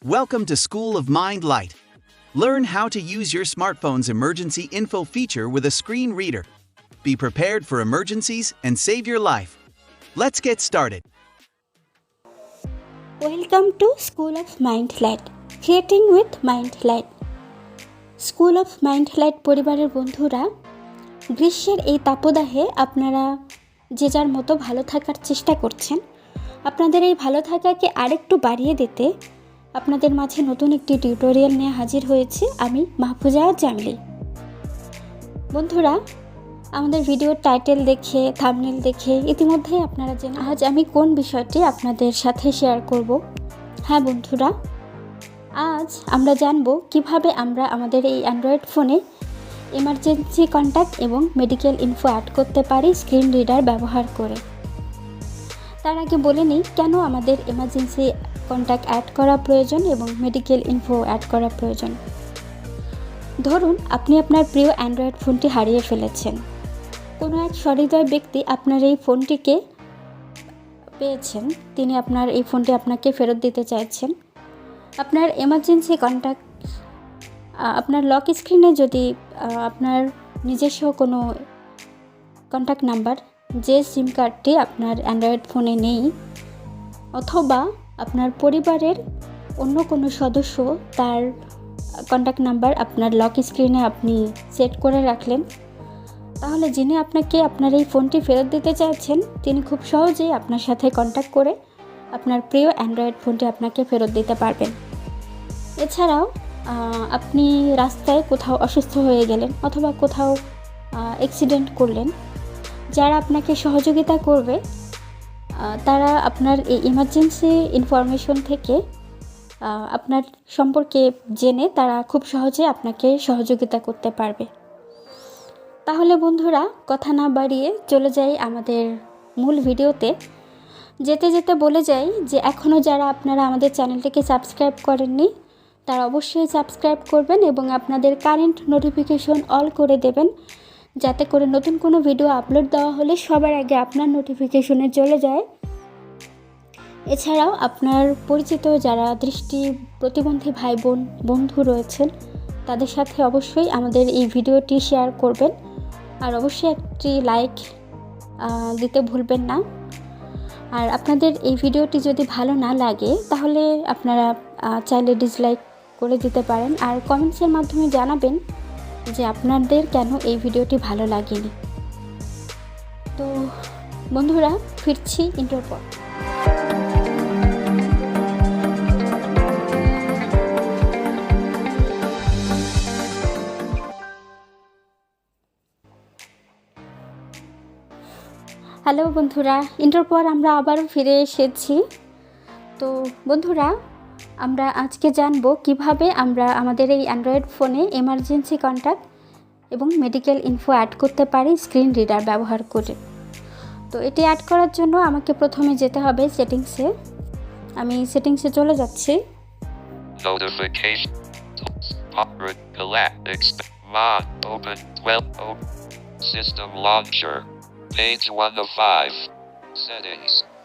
Welcome to School of Mind Light. Learn how to use your smartphone's emergency info feature with a screen reader. Be prepared for emergencies and save your life. Let's get started. Welcome to School of Mind Light. Creating with Mind Light. School of Mind Light পরিবারের বন্ধুরা, গ্রীষ্মের এই তাপদাহে আপনারা যে যার মতো ভালো থাকার চেষ্টা করছেন। আপনাদের এই ভালো থাকাকে আরেকটু বাড়িয়ে দিতে আপনাদের মাঝে নতুন একটি টিউটোরিয়াল নিয়ে হাজির হয়েছি আমি মাহফুজা জামলি। বন্ধুরা, আমাদের ভিডিওর টাইটেল দেখে থাম্বনেল দেখে ইতিমধ্যেই আপনারা জেনে আজ আমি কোন বিষয়টি আপনাদের সাথে শেয়ার করব। হ্যাঁ বন্ধুরা, আজ আমরা জানব কিভাবে আমরা আমাদের এই অ্যান্ড্রয়েড ফোনে এমার্জেন্সি কন্ট্যাক্ট এবং মেডিকেল ইনফো অ্যাড করতে পারি স্ক্রিন রিডার ব্যবহার করে। তার আগে বলে নিই কেন আমাদের এমার্জেন্সি কন্ট্যাক্ট অ্যাড করা প্রয়োজন এবং মেডিকেল ইনফো অ্যাড করা প্রয়োজন। ধরুন আপনি আপনার প্রিয় অ্যান্ড্রয়েড ফোনটি হারিয়ে ফেলেছেন। কোনো এক সহৃদয় ব্যক্তি আপনার এই ফোনটিকে পেয়েছেন, তিনি আপনার এই ফোনটি আপনাকে ফেরত দিতে চাইছেন। আপনার এমার্জেন্সি কন্ট্যাক্ট আপনার লক স্ক্রিনে যদি আপনার নিজস্ব কোনো কন্ট্যাক্ট নাম্বার যে সিম কার্ডটি আপনার অ্যান্ড্রয়েড ফোনে নেই, অথবা আপনার পরিবারের অন্য কোনো সদস্য তার কন্ট্যাক্ট নাম্বার আপনার লক স্ক্রিনে আপনি সেট করে রাখলেন, তাহলে যিনি আপনাকে আপনার এই ফোনটি ফেরত দিতে চাইছেন তিনি খুব সহজেই আপনার সাথে কন্ট্যাক্ট করে আপনার প্রিয় অ্যান্ড্রয়েড ফোনটি আপনাকে ফেরত দিতে পারবেন। এছাড়াও আপনি রাস্তায় কোথাও অসুস্থ হয়ে গেলেন অথবা কোথাও অ্যাক্সিডেন্ট করলেন, যারা আপনাকে সহযোগিতা করবে তারা আপনার এই ইমার্জেন্সি ইনফরমেশন থেকে আপনার সম্পর্কে জেনে তারা খুব সহজে আপনাকে সহযোগিতা করতে পারবে। তাহলে বন্ধুরা, কথা না বাড়িয়ে চলে যাই আমাদের মূল ভিডিওতে। যেতে যেতে বলে যাই যে এখনও যারা আপনারা আমাদের চ্যানেলটিকে সাবস্ক্রাইব করেননি তারা অবশ্যই সাবস্ক্রাইব করবেন এবং আপনাদের কারেন্ট নোটিফিকেশন অল করে দেবেন, যাতে করে নতুন কোনো ভিডিও আপলোড দেওয়া হলে সবার আগে আপনার নোটিফিকেশনে চলে যায়। এছাড়াও আপনার পরিচিত যারা দৃষ্টি প্রতিবন্ধী ভাই বোন বন্ধু রয়েছেন তাদের সাথে অবশ্যই আমাদের এই ভিডিওটি শেয়ার করবেন, আর অবশ্যই একটি লাইক দিতে ভুলবেন না। আর আপনাদের এই ভিডিওটি যদি ভালো না লাগে তাহলে আপনারা চাইলে ডিসলাইক করে দিতে পারেন, আর কমেন্টসের মাধ্যমে জানাবেন যে আপনাদের কেন এই ভিডিওটি ভালো লাগেনি। তো বন্ধুরা, ফিরছি ইন্ট্রোর পর। হ্যালো বন্ধুরা, ইন্ট্রোর পর আমরা আবারও ফিরে এসেছি। তো বন্ধুরা, আমরা আজকে জানবো কিভাবে আমরা আমাদের এই অ্যান্ড্রয়েড ফোনে এমার্জেন্সি কন্ট্যাক্ট এবং মেডিকেল ইনফো অ্যাড করতে পারি স্ক্রিন রিডার ব্যবহার করে। তো এটি অ্যাড করার জন্য আমাকে প্রথমে যেতে হবে সেটিংসে। আমি সেটিংসে চলে যাচ্ছি।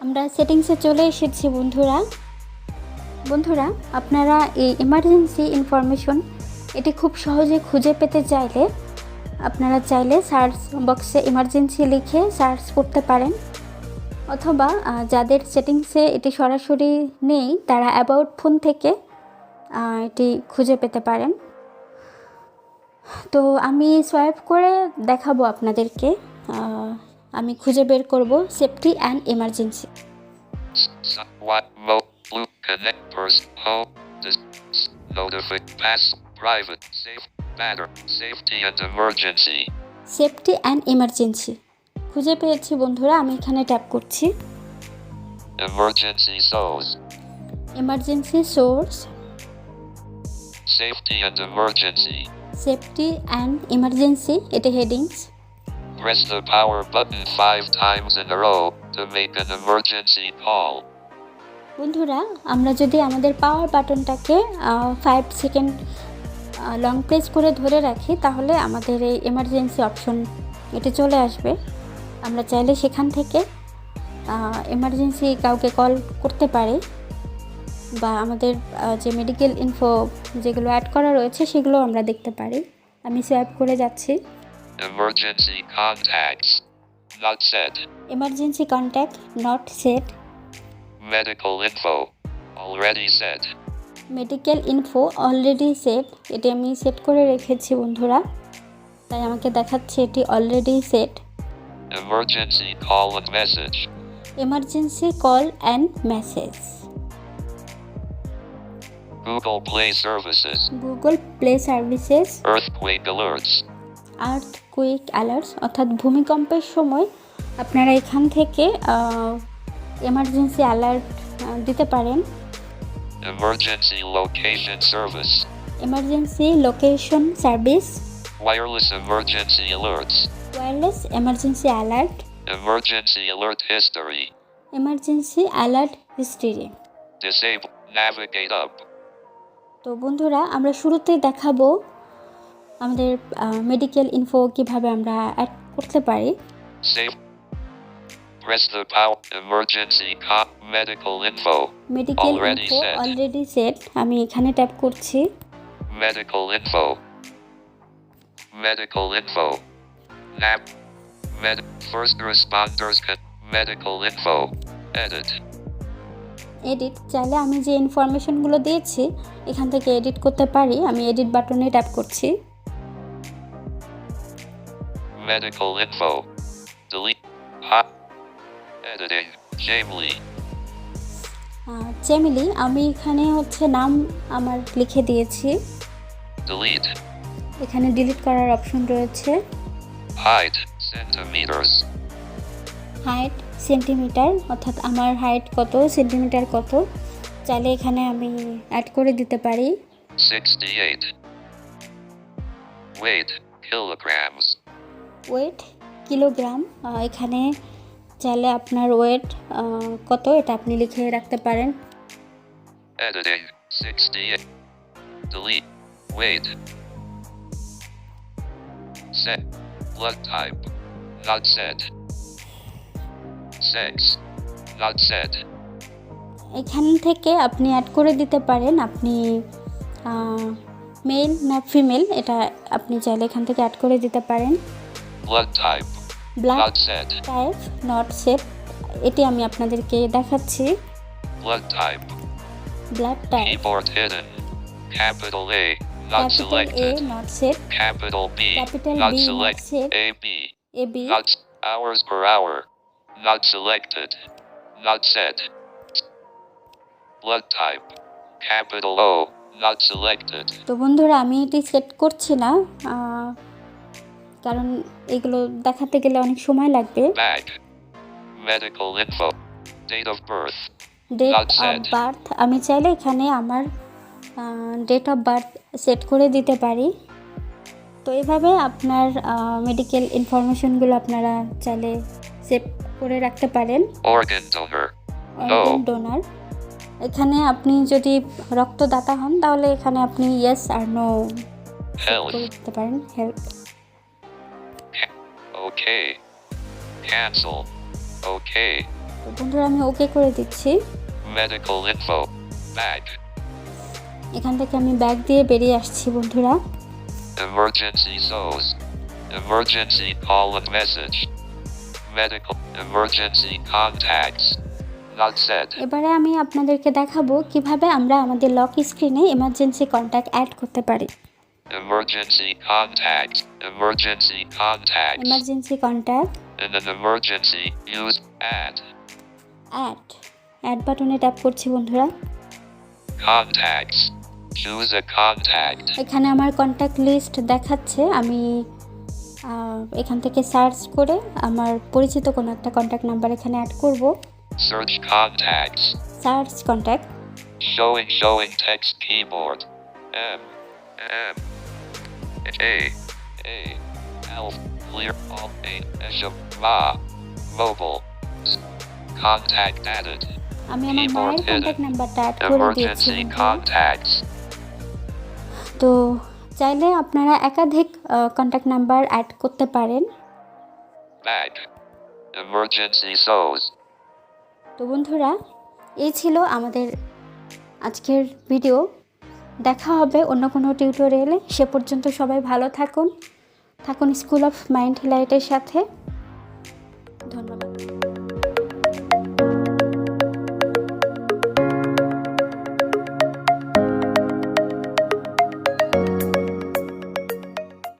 আমরা সেটিংসে চলে এসেছি বন্ধুরা, আপনারা এই এমার্জেন্সি ইনফরমেশন এটি খুব সহজে খুঁজে পেতে চাইলে আপনারা চাইলে সার্চ বক্সে এমার্জেন্সি লিখে সার্চ করতে পারেন, অথবা যাদের সেটিংসে এটি সরাসরি নেই তারা অ্যাবাউট ফোন থেকে এটি খুঁজে পেতে পারেন। তো আমি সোয়াইপ করে দেখাবো আপনাদেরকে। আমি খুঁজে বের করব safety and emergency. Safety and emergency খুঁজে পেয়েছি বন্ধুরা, আমি এখানে ট্যাপ করছি। Emergency source, safety and emergency, এটা headings. Press the power button 5 times in a row to make an emergency call. বন্ধুরা, আমরা যদি আমাদের পাওয়ার বাটনটাকে 5 সেকেন্ড লং প্রেস করে ধরে রাখি তাহলে আমাদের এই এমার্জেন্সি অপশন এটি চলে আসবে। আমরা চাইলে সেখান থেকে এমার্জেন্সি কাউকে কল করতে পারি। বা আমাদের যে মেডিকেল ইনফো যেগুলো অ্যাড করা রয়েছে সেগুলো আমরা দেখতে পারি। আমি সোয়াইপ করে যাচ্ছি। Emergency contacts. Not set. Emergency contact not set. Medical info. Already set. Medical info already set, এটি আমি সেট করে রেখেছি বন্ধুরা, তাই আমাকে দেখাচ্ছে এটি already set. Emergency call and message. Emergency call and message. Google Play Services. Google play services. Earthquake alerts. Earthquake alerts, অর্থাৎ ভূমিকম্পের সময় আপনারা এখান থেকে এমার্জেন্সি অ্যালার্ট দিতে পারেন। Emergency location service. Emergency location service. Wireless emergency alerts. Wireless emergency alert. Emergency alert history. Emergency alert history. Disable. Navigate up. তো বন্ধুরা, আমরা শুরুতেই দেখাবো আমাদের মেডিকেল ইনফো কিভাবে আমরা অ্যাড করতে পারি। Save. Press the power. Emergency medical info. Medical Already info set. Already set, আমি এখানে ট্যাপ করছি। Medical info. Medical info. Nap. First responders. Medical info. Edit. Edit, চাইলে আমি যে ইনফরমেশনগুলো দিয়েছি এখান থেকে এডিট করতে পারি। আমি এডিট বাটনে ট্যাপ করছি। Medical info. Delete. Hot. Editing. Jamely. Gemelli, আমি এখানে নাম আমার লিখে দিয়েছি। Delete. এখানে ডিলিট করার অপশন রয়েছে। Height. Centimeters. হাইট সেন্টিমিটার, অর্থাৎ আমার হাইট কত, সেন্টিমিটার কত, চাইলে এখানে আমি অ্যাড করে দিতে পারি। 68. Weight. Kilograms. ওয়েট কিলোগ্রাম, এখানে চাইলে আপনার ওয়েট কত এটা আপনি লিখে রাখতে পারেন। Editing. 68. Delete. Weight. Set. Blood type. Not set. Sex. Not set. এখান থেকে আপনি অ্যাড করে দিতে পারেন আপনি মেল না ফিমেল, এটা আপনি চাইলে এখান থেকে অ্যাড করে দিতে পারেন। Blood type. Blood Not set. Type not set, এটি আমি আপনাদেরকে দেখাচ্ছি। Blood type. Blood type Keyboard hidden. Capital A. Not capital A selected. Not set, Capital B. Capital Not B, not select. set. AB. A B, Not hours per hour. Not selected. Not set. Blood type. Capital O. Not selected. তো বন্ধুরা, আমি এটি set করছি না, কারণ এগুলো দেখাতে গেলে অনেক সময় লাগবে। Bag. Medical info. Date of birth. Date Not of set. Birth, আমি চাইলে এখানে আমার ডেট অফ বার্থ সেট করে দিতে পারি। তো এভাবে আপনার মেডিকেল ইনফরমেশনগুলো আপনারা চাইলে সেভ করে রাখতে পারেন। Organ donor. Organ No. Donor, এখানে আপনি যদি রক্তদাতা হন তাহলে এখানে আপনি ইয়েস আর নো Health. করে দিতে পারেন। Help, Okay. Cancel. Okay. তো বন্ধুরা আমি ওকে করে দিচ্ছি। Medical info. Bag. এখান থেকে আমি ব্যাগ দিয়ে বেরিয়ে আসছি বন্ধুরা। Emergency SOS. Emergency call and message. Medical emergency contacts. Not set. এবারে আমি আপনাদেরকে দেখাবো কিভাবে আমরা আমাদের লক স্ক্রিনে এমার্জেন্সি কন্ট্যাক্ট অ্যাড করতে পারি। Emergency contacts. Emergency contacts. Emergency contact In an emergency, use add. Add বাটনে ট্যাপ করছি বন্ধুরা। Contacts. Choose a contact. এখানে আমার কন্ট্যাক্ট লিস্ট দেখাচ্ছে, আমি এখান থেকে সার্চ করে আমার পরিচিত কোনো একটা কন্ট্যাক্ট নাম্বার এখানে অ্যাড করব। Search contacts. Search contact, Showing text keyboard. M. M. A. A. L. Clear. Alt. A. Esham. Ma. Mobile. Contact added. আমি আমার Keyboard মায়ের hidden. কন্ট্যাক্ট নাম্বারটা অ্যাড করে দিয়েছি Emergency বন্ধুরা। contacts. তো চাইলে আপনারা একাধিক কন্ট্যাক্ট নাম্বার অ্যাড করতে পারেন। Bag. Emergency SOS. তো বন্ধুরা, এই ছিল আমাদের আজকের ভিডিও। দেখা হবে অন্য কোনো টিউটোরিয়ালে। সে পর্যন্ত সবাই ভালো থাকুন স্কুল অফ মাইন্ড লাইটের সাথে। ধন্যবাদ।